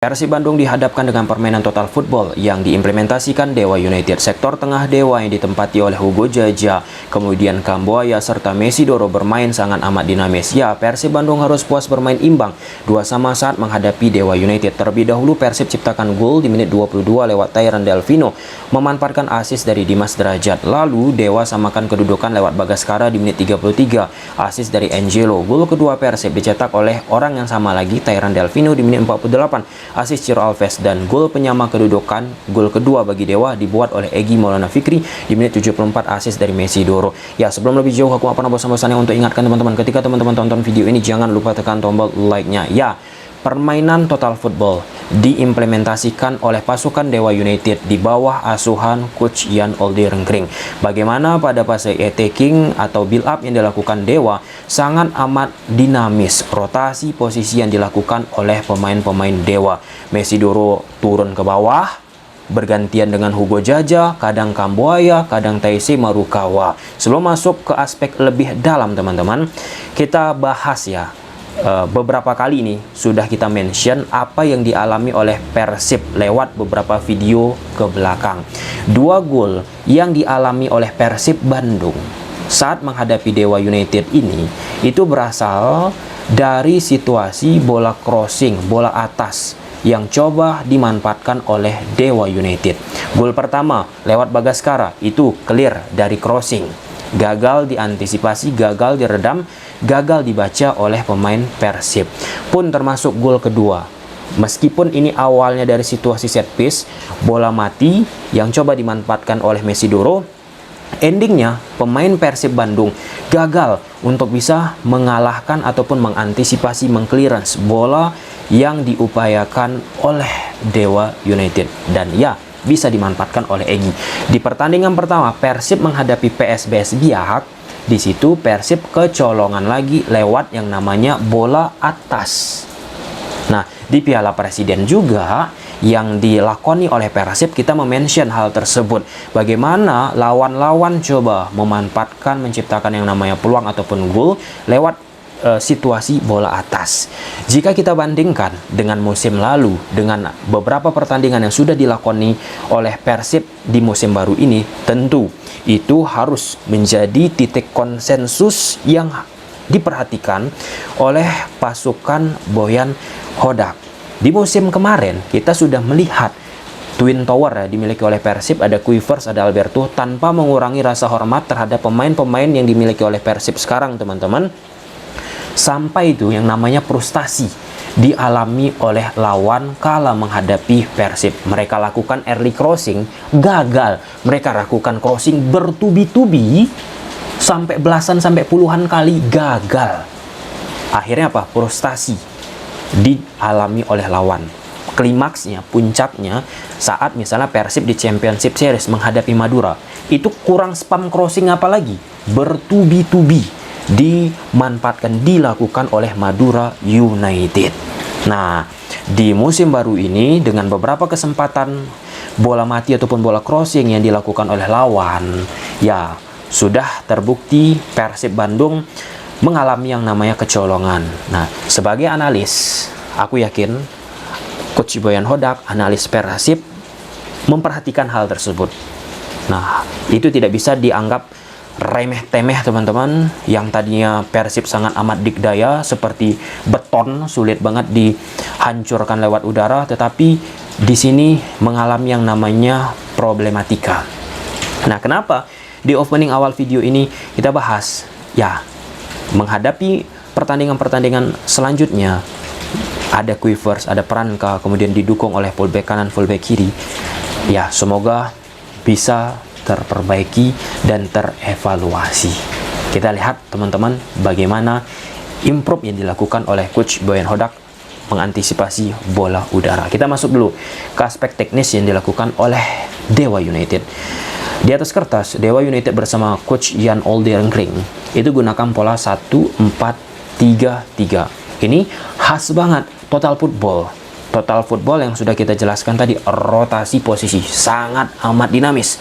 Persib Bandung dihadapkan dengan permainan total football yang diimplementasikan Dewa United. Sektor tengah Dewa yang ditempati oleh Hugo Jaja, kemudian Kambuaya serta Mesidoro bermain sangat amat dinamis. Ya, Persib Bandung harus puas bermain imbang 2-2 saat menghadapi Dewa United. Terlebih dahulu Persib ciptakan gol di menit 22 lewat Tyran Delvino, memanfaatkan assist dari Dimas Derajat. Lalu Dewa samakan kedudukan lewat Bagaskara di menit 33, assist dari Angelo. Gol kedua Persib dicetak oleh orang yang sama lagi, Tyran Delvino di menit 48. Asis Ciro Alves, dan gol penyama kedudukan, gol kedua bagi Dewa dibuat oleh Egy Maulana Fikri di menit 74, asis dari Mesidoro. Ya, sebelum lebih jauh aku pernah bosan-bosannya untuk ingatkan teman-teman, ketika teman-teman tonton video ini jangan lupa tekan tombol like-nya. Ya, permainan total football diimplementasikan oleh pasukan Dewa United di bawah asuhan Coach Jan Olderengkring. Bagaimana pada fase attacking atau build up yang dilakukan Dewa sangat amat dinamis. Rotasi posisi yang dilakukan oleh pemain-pemain Dewa. Mesidoro turun ke bawah, bergantian dengan Hugo Jaja, kadang Kambuaya, kadang Taisei Marukawa. Sebelum masuk ke aspek lebih dalam teman-teman, kita bahas ya. Beberapa kali ini sudah kita mention apa yang dialami oleh Persib lewat beberapa video ke belakang. 2 gol yang dialami oleh Persib Bandung saat menghadapi Dewa United ini itu berasal dari situasi bola crossing, bola atas yang coba dimanfaatkan oleh Dewa United. Gol pertama lewat Bagaskara itu clear dari crossing, gagal diantisipasi, gagal diredam, gagal dibaca oleh pemain Persib. Pun termasuk gol kedua. Meskipun ini awalnya dari situasi set piece, bola mati yang coba dimanfaatkan oleh Mesidoro, endingnya pemain Persib Bandung gagal untuk bisa mengalahkan ataupun mengantisipasi, mengclearance bola yang diupayakan oleh Dewa United. Dan ya, bisa dimanfaatkan oleh Egy. Di pertandingan pertama Persib menghadapi PSBS Biak, di situ Persib kecolongan lagi lewat yang namanya bola atas. Nah, di Piala Presiden juga yang dilakoni oleh Persib kita memention hal tersebut. Bagaimana lawan-lawan coba memanfaatkan, menciptakan yang namanya peluang ataupun gol lewat situasi bola atas. Jika kita bandingkan dengan musim lalu, dengan beberapa pertandingan yang sudah dilakoni oleh Persib di musim baru ini, tentu itu harus menjadi titik konsensus yang diperhatikan oleh pasukan Boyan Hodak. Di musim kemarin kita sudah melihat Twin Tower dimiliki oleh Persib, ada Kuivers, ada Alberto, tanpa mengurangi rasa hormat terhadap pemain-pemain yang dimiliki oleh Persib sekarang, teman-teman. Sampai itu yang namanya frustasi dialami oleh lawan kala menghadapi Persib. Mereka lakukan early crossing, gagal. Mereka lakukan crossing bertubi-tubi sampai belasan sampai puluhan kali, gagal. Akhirnya apa? Frustasi dialami oleh lawan. Klimaksnya, puncaknya saat misalnya Persib di Championship Series menghadapi Madura, itu kurang spam crossing apalagi, bertubi-tubi dimanfaatkan, dilakukan oleh Madura United. Nah, di musim baru ini dengan beberapa kesempatan bola mati ataupun bola crossing yang dilakukan oleh lawan, ya sudah terbukti Persib Bandung mengalami yang namanya kecolongan. Nah, sebagai analis, aku yakin Coach Boyan Hodak, analis Persib, memperhatikan hal tersebut. Nah, itu tidak bisa dianggap remeh-temeh teman-teman. Yang tadinya Persib sangat amat dikdaya seperti beton, sulit banget dihancurkan lewat udara, tetapi di sini mengalami yang namanya problematika. Nah, kenapa di opening awal video ini kita bahas? Ya, menghadapi pertandingan-pertandingan selanjutnya ada Kuivers, ada Pranka, kemudian didukung oleh fullback kanan, fullback kiri. Ya, semoga bisa terperbaiki dan terevaluasi. Kita lihat teman-teman bagaimana improve yang dilakukan oleh Coach Boyan Hodak mengantisipasi bola udara. Kita masuk dulu ke aspek teknis yang dilakukan oleh Dewa United. Di atas kertas, Dewa United bersama Coach Jan Olderengkring itu gunakan pola 1-4-3-3. Ini khas banget total football. Total football yang sudah kita jelaskan tadi, rotasi posisi sangat amat dinamis.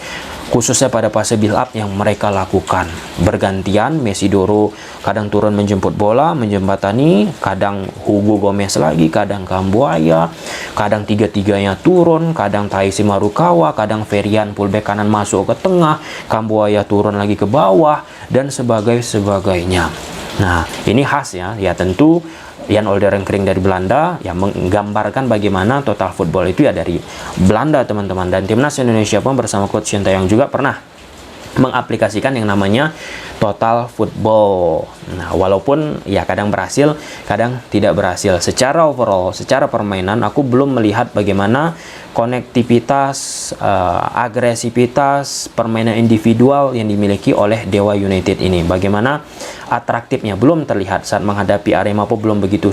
khususnya pada fase build up yang mereka lakukan. Bergantian Messi Doro kadang turun menjemput bola, menjembatani, kadang Hugo Gomez lagi, kadang Kambuaya, kadang tiga-tiganya turun, kadang Taisi Marukawa, kadang Ferian fullback kanan masuk ke tengah, Kambuaya turun lagi ke bawah, dan sebagainya. Nah, ini khas ya. Ya tentu Jan Olderenkring dari Belanda yang menggambarkan bagaimana total football itu ya dari Belanda, teman-teman. Dan timnas Indonesia pun bersama coach Sintayong juga pernah mengaplikasikan yang namanya total football. Nah, walaupun ya kadang berhasil, kadang tidak berhasil. Secara overall, secara permainan, aku belum melihat bagaimana konektivitas, agresivitas, permainan individual yang dimiliki oleh Dewa United ini. Bagaimana atraktifnya belum terlihat saat menghadapi Arema pun belum begitu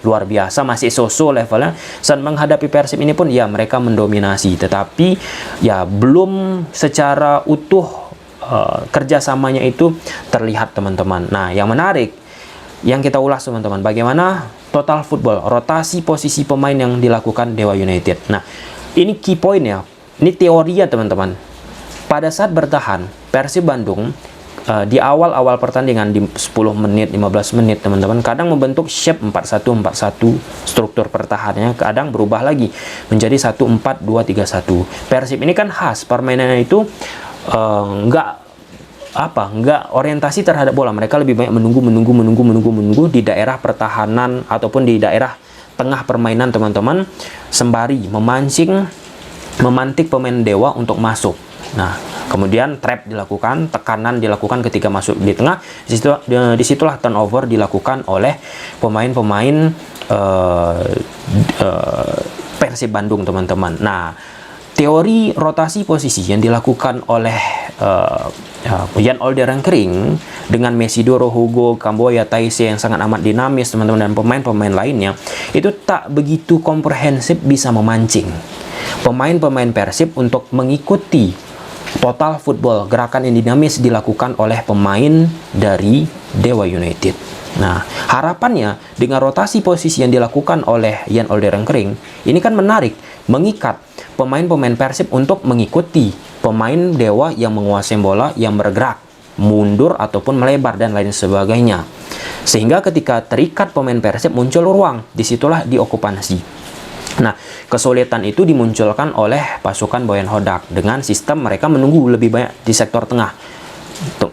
luar biasa, masih so-so levelnya. Saat menghadapi Persib ini pun ya mereka mendominasi, tetapi ya belum secara utuh kerjasamanya itu terlihat, teman-teman. Nah, yang menarik yang kita ulas, teman-teman, bagaimana total football, rotasi posisi pemain yang dilakukan Dewa United. Nah, ini key point ya, ini teori ya, teman-teman. Pada saat bertahan, Persib Bandung di awal-awal pertandingan di 10 menit, 15 menit, teman-teman, kadang membentuk shape 4-1-4-1, struktur pertahanannya kadang berubah lagi menjadi 1-4-2-3-1. Persib ini kan khas permainannya itu nggak orientasi terhadap bola. Mereka lebih banyak menunggu di daerah pertahanan ataupun di daerah tengah permainan, teman-teman, sembari memantik pemain Dewa untuk masuk. Nah, kemudian trap dilakukan, tekanan dilakukan ketika masuk di tengah. Disitulah turnover dilakukan oleh pemain-pemain Persib Bandung, teman-teman. Nah, teori rotasi posisi yang dilakukan oleh Jan Olderenkring dengan Messi Doro, Hugo, Kambuaya, Taise yang sangat amat dinamis, teman-teman, dan pemain-pemain lainnya itu tak begitu komprehensif bisa memancing pemain-pemain Persib untuk mengikuti total football, gerakan yang dinamis dilakukan oleh pemain dari Dewa United. Nah, harapannya dengan rotasi posisi yang dilakukan oleh Jan Olderenkring ini kan menarik, mengikat pemain-pemain Persib untuk mengikuti pemain Dewa yang menguasai bola, yang bergerak, mundur ataupun melebar dan lain sebagainya. Sehingga ketika terikat pemain Persib muncul ruang, disitulah diokupansi. Nah, kesulitan itu dimunculkan oleh pasukan Boyan Hodak dengan sistem mereka menunggu lebih banyak di sektor tengah.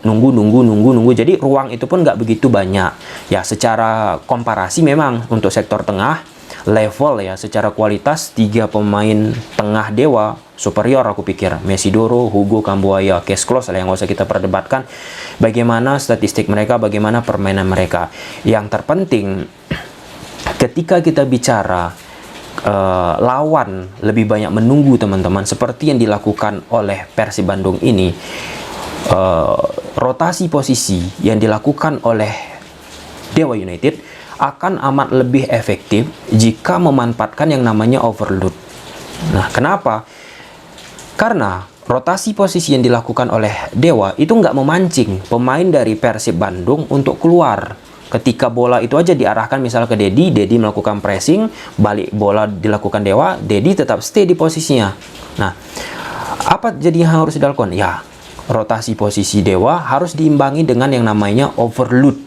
Nunggu. Jadi ruang itu pun nggak begitu banyak. Ya, secara komparasi memang untuk sektor tengah level ya, secara kualitas 3 pemain tengah Dewa superior aku pikir. Messi Doro, Hugo, Kambuaya, case close lah, yang nggak usah kita perdebatkan bagaimana statistik mereka, bagaimana permainan mereka. Yang terpenting ketika kita bicara lawan lebih banyak menunggu, teman-teman, seperti yang dilakukan oleh Persib Bandung ini, rotasi posisi yang dilakukan oleh Dewa United akan amat lebih efektif jika memanfaatkan yang namanya overload. Nah, kenapa? Karena rotasi posisi yang dilakukan oleh Dewa itu nggak memancing pemain dari Persib Bandung untuk keluar. Ketika bola itu aja diarahkan misal ke Dedi melakukan pressing, balik bola dilakukan Dewa, Dedi tetap stay di posisinya. Nah, apa jadi yang harus dilakukan? Ya, rotasi posisi Dewa harus diimbangi dengan yang namanya overload.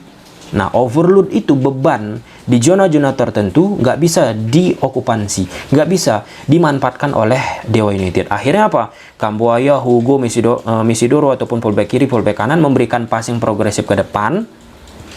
Nah, overload itu beban di zona-zona tertentu nggak bisa diokupansi, nggak bisa dimanfaatkan oleh Dewa United. Akhirnya apa? Kambuaya, Hugo, Messi Doro ataupun fullback kiri, fullback kanan memberikan passing progresif ke depan,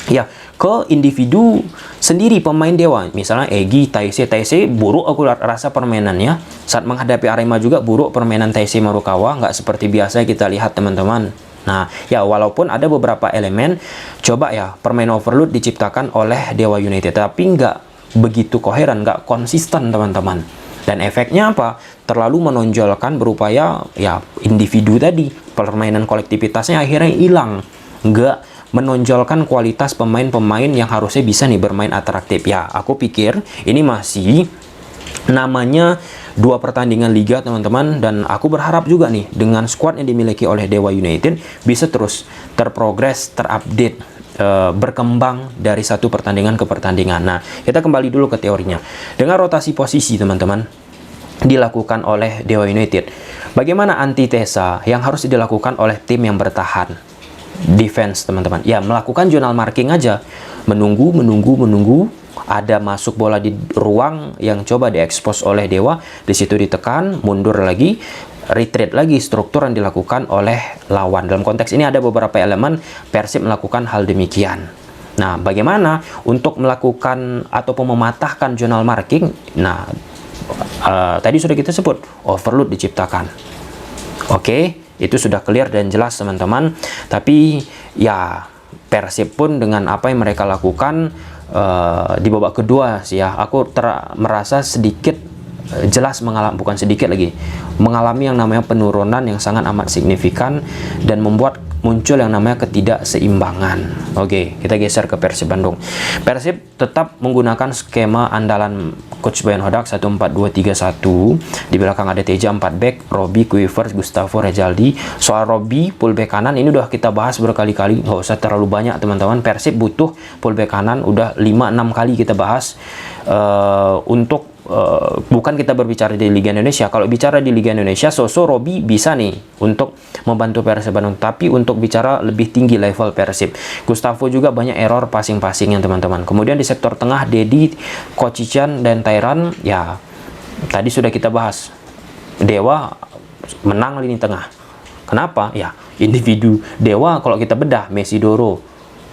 ya, ke individu sendiri pemain Dewa. Misalnya Egy, Taise buruk aku rasa permainannya. Saat menghadapi Arema juga buruk permainan Taise Marukawa, nggak seperti biasa kita lihat, teman-teman. Nah, ya walaupun ada beberapa elemen, coba ya permainan overload diciptakan oleh Dewa United, tapi nggak begitu koheren, nggak konsisten, teman-teman. Dan efeknya apa? Terlalu menonjolkan berupaya ya individu tadi, permainan kolektivitasnya akhirnya hilang, nggak menonjolkan kualitas pemain-pemain yang harusnya bisa nih bermain atraktif. Ya, aku pikir ini masih namanya 2 pertandingan liga, teman-teman, dan aku berharap juga nih dengan squad yang dimiliki oleh Dewa United bisa terus terprogres, terupdate, berkembang dari satu pertandingan ke pertandingan. Nah, kita kembali dulu ke teorinya. Dengan rotasi posisi, teman-teman, dilakukan oleh Dewa United. Bagaimana antitesa yang harus dilakukan oleh tim yang bertahan? Defense, teman-teman. Ya, melakukan zonal marking aja. Menunggu, ada masuk bola di ruang yang coba diekspos oleh Dewa, di situ ditekan, mundur lagi, retreat lagi, struktur yang dilakukan oleh lawan. Dalam konteks ini ada beberapa elemen Persib melakukan hal demikian. Nah, bagaimana untuk melakukan ataupun mematahkan zonal marking? Nah, tadi sudah kita sebut, overload diciptakan. Oke, itu sudah clear dan jelas, teman-teman. Tapi ya, Persib pun dengan apa yang mereka lakukan di babak kedua sih ya, aku merasa sedikit jelas bukan sedikit lagi, mengalami yang namanya penurunan yang sangat amat signifikan dan membuat muncul yang namanya ketidakseimbangan. Oke, kita geser ke Persib Bandung. Persib tetap menggunakan skema andalan Coach Boyan Hodak 1-4-2-3-1. Di belakang ada Teja 4 back, Robi, Kuivers, Gustavo, Rejaldi. Soal Robi, fullback kanan ini udah kita bahas berkali-kali, nggak usah terlalu banyak, teman-teman. Persib butuh fullback kanan, udah 5-6 kali kita bahas. Bukan kita berbicara di Liga Indonesia. Kalau bicara di Liga Indonesia, Robi bisa nih untuk membantu Persib Bandung. Tapi untuk bicara lebih tinggi level Persib, Gustavo juga banyak error passing-passingnya, teman-teman. Kemudian di sektor tengah, Dedi, Kocican, dan Tyran, ya tadi sudah kita bahas. Dewa menang lini tengah. Kenapa? Ya, individu Dewa kalau kita bedah, Mesidoro.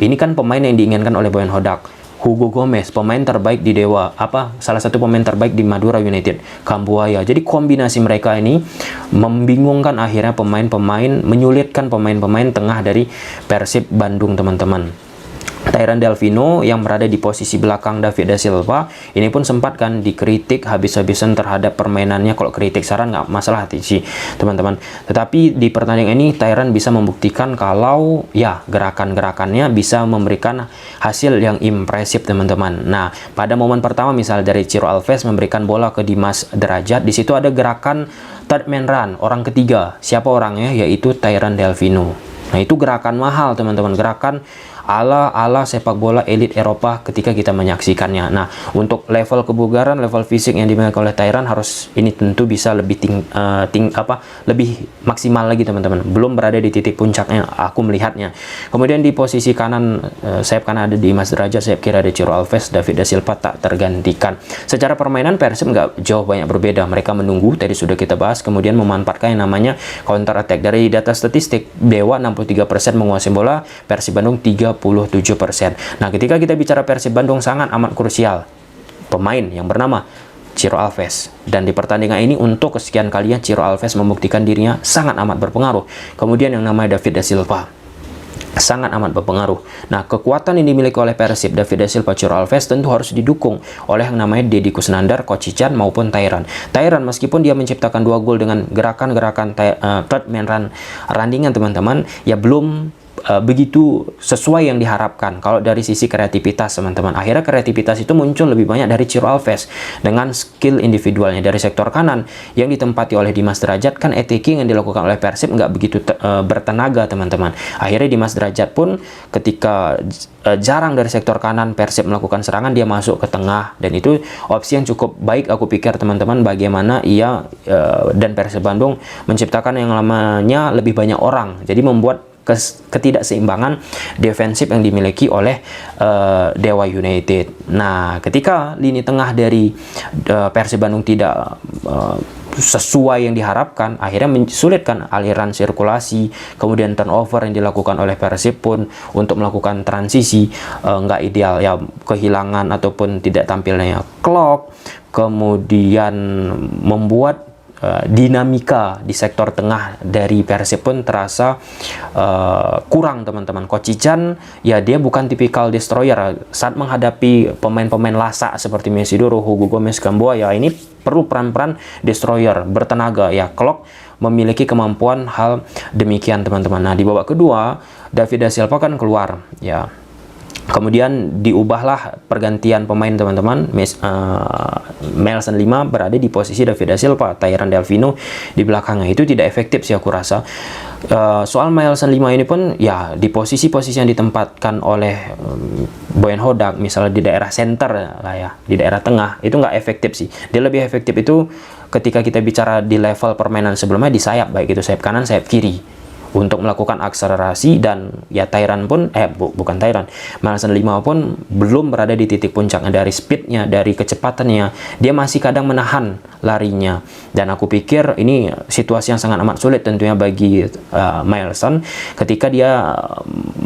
Ini kan pemain yang diinginkan oleh Boyan Hodak. Hugo Gomez, pemain terbaik di Dewa, salah satu pemain terbaik di Madura United, Kambuaya. Jadi kombinasi mereka ini membingungkan akhirnya pemain-pemain, menyulitkan pemain-pemain tengah dari Persib Bandung, teman-teman. Tyran Delvino yang berada di posisi belakang David da Silva ini pun sempat kan dikritik habis-habisan terhadap permainannya. Kalau kritik saran nggak masalah sih, teman-teman. Tetapi di pertandingan ini Tyran bisa membuktikan kalau ya gerakan-gerakannya bisa memberikan hasil yang impresif, teman-teman. Nah, pada momen pertama misal dari Ciro Alves memberikan bola ke Dimas Derajat, di situ ada gerakan third man run, orang ketiga. Siapa orangnya? Yaitu Tyran Delvino. Nah, itu gerakan mahal, teman-teman. Gerakan ala sepak bola elit Eropa ketika kita menyaksikannya. Nah, untuk level kebugaran, level fisik yang dimiliki oleh Tyran harus ini tentu bisa lebih lebih maksimal lagi, teman-teman. Belum berada di titik puncaknya aku melihatnya. Kemudian di posisi kanan, sayap kanan ada Dimas Derajat, sayap kiri ada Ciro Alves, David da Silva tak tergantikan. Secara permainan Persib nggak jauh banyak berbeda. Mereka menunggu, tadi sudah kita bahas, kemudian memanfaatkan yang namanya counter attack. Dari data statistik, Dewa 63% menguasai bola, Persib Bandung 37%. Nah, ketika kita bicara Persib Bandung sangat amat krusial pemain yang bernama Ciro Alves. Dan di pertandingan ini untuk kesekian kalinya Ciro Alves membuktikan dirinya sangat amat berpengaruh. Kemudian yang namanya David da Silva sangat amat berpengaruh. Nah, kekuatan yang dimiliki oleh Persib, David da Silva, Ciro Alves tentu harus didukung oleh yang namanya Deddy Kusnandar, Kocican maupun Tyran. Tyran meskipun dia menciptakan 2 gol dengan gerakan-gerakan third man run runningan, teman-teman, ya belum begitu sesuai yang diharapkan kalau dari sisi kreativitas, teman-teman. Akhirnya kreativitas itu muncul lebih banyak dari Ciro Alves dengan skill individualnya. Dari sektor kanan yang ditempati oleh Dimas Derajat, kan attacking yang dilakukan oleh Persib nggak begitu bertenaga, teman-teman. Akhirnya Dimas Derajat pun ketika jarang dari sektor kanan Persib melakukan serangan, dia masuk ke tengah, dan itu opsi yang cukup baik aku pikir, teman-teman, bagaimana ia dan Persib Bandung menciptakan yang namanya lebih banyak orang, jadi membuat ketidakseimbangan defensif yang dimiliki oleh Dewa United. Nah, ketika lini tengah dari Persib Bandung tidak sesuai yang diharapkan, akhirnya mensulitkan aliran sirkulasi, kemudian turnover yang dilakukan oleh Persib pun untuk melakukan transisi nggak ideal, ya kehilangan ataupun tidak tampilnya Klok, kemudian membuat dinamika di sektor tengah dari Persib pun terasa kurang, teman-teman. Kocican ya dia bukan tipikal destroyer saat menghadapi pemain-pemain lasak seperti Mesidoro, Hugo Gomez, Kambuaya. Ini perlu peran-peran destroyer bertenaga, ya Klok memiliki kemampuan hal demikian, teman-teman. Nah, di babak kedua David da Silva kan keluar, ya Kemudian diubahlah pergantian pemain teman-teman. Melson 5 berada di posisi David da Silva, Tyrone Delfino di belakangnya. Itu tidak efektif sih aku rasa. Soal Melson 5 ini pun ya di posisi-posisi yang ditempatkan oleh Boyan Hodak, misalnya di daerah center lah ya, di daerah tengah, itu nggak efektif sih. Dia lebih efektif itu ketika kita bicara di level permainan sebelumnya di sayap, baik itu sayap kanan, sayap kiri, untuk melakukan akselerasi. Dan ya Tyrone pun bukan Tyrone, Melson 5 pun belum berada di titik puncaknya dari speednya, dari kecepatannya. Dia masih kadang menahan larinya, dan aku pikir ini situasi yang sangat amat sulit tentunya bagi Melson ketika dia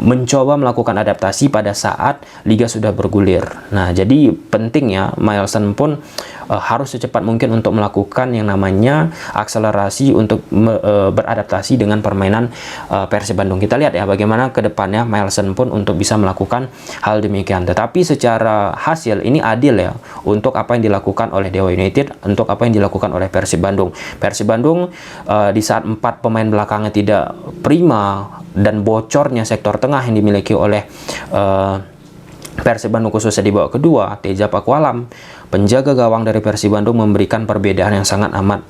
mencoba melakukan adaptasi pada saat liga sudah bergulir. Nah, jadi pentingnya Melson pun harus secepat mungkin untuk melakukan yang namanya akselerasi untuk beradaptasi dengan permainan Persib Bandung. Kita lihat ya bagaimana ke depannya Melson pun untuk bisa melakukan hal demikian. Tetapi secara hasil ini adil ya untuk apa yang dilakukan oleh Dewa United, untuk apa yang dilakukan oleh Persib Bandung. Persib Bandung di saat 4 pemain belakangnya tidak prima dan bocornya sektor tengah yang dimiliki oleh Persib Bandung khususnya di babak kedua, Teja Pakualam, penjaga gawang dari Persib Bandung, memberikan perbedaan yang sangat amat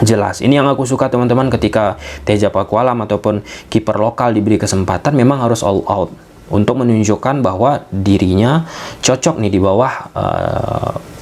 jelas. Ini yang aku suka teman-teman, ketika Teja Pakualam ataupun kiper lokal diberi kesempatan memang harus all out untuk menunjukkan bahwa dirinya cocok nih di bawah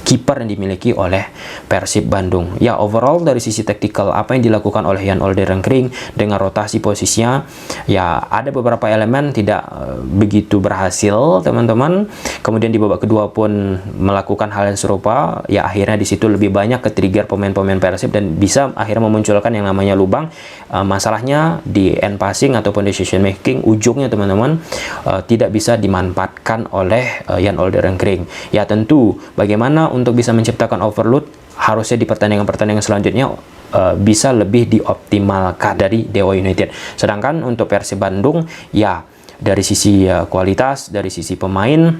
kiper yang dimiliki oleh Persib Bandung. Ya, overall dari sisi taktikal apa yang dilakukan oleh Jan Olderengkring dengan rotasi posisinya, ya ada beberapa elemen tidak begitu berhasil teman-teman. Kemudian di babak kedua pun melakukan hal yang serupa, ya akhirnya di situ lebih banyak ke-trigger pemain-pemain Persib dan bisa akhirnya memunculkan yang namanya lubang. Masalahnya di end passing ataupun decision making ujungnya teman-teman tidak bisa dimanfaatkan oleh Jan Olderengkring. Ya tentu bagaimana untuk bisa menciptakan overload, harusnya di pertandingan-pertandingan selanjutnya bisa lebih dioptimalkan dari Dewa United. Sedangkan untuk Persib Bandung, ya dari sisi kualitas, dari sisi pemain,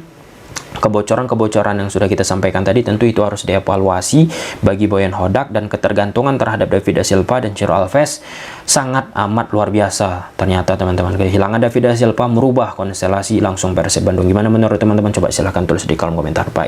kebocoran-kebocoran yang sudah kita sampaikan tadi tentu itu harus dievaluasi bagi Boyan Hodak, dan ketergantungan terhadap David da Silva dan Ciro Alves sangat amat luar biasa ternyata teman-teman. Kehilangan David da Silva merubah konstelasi langsung Persib Bandung. Gimana menurut teman-teman? Coba silahkan tulis di kolom komentar. Bye.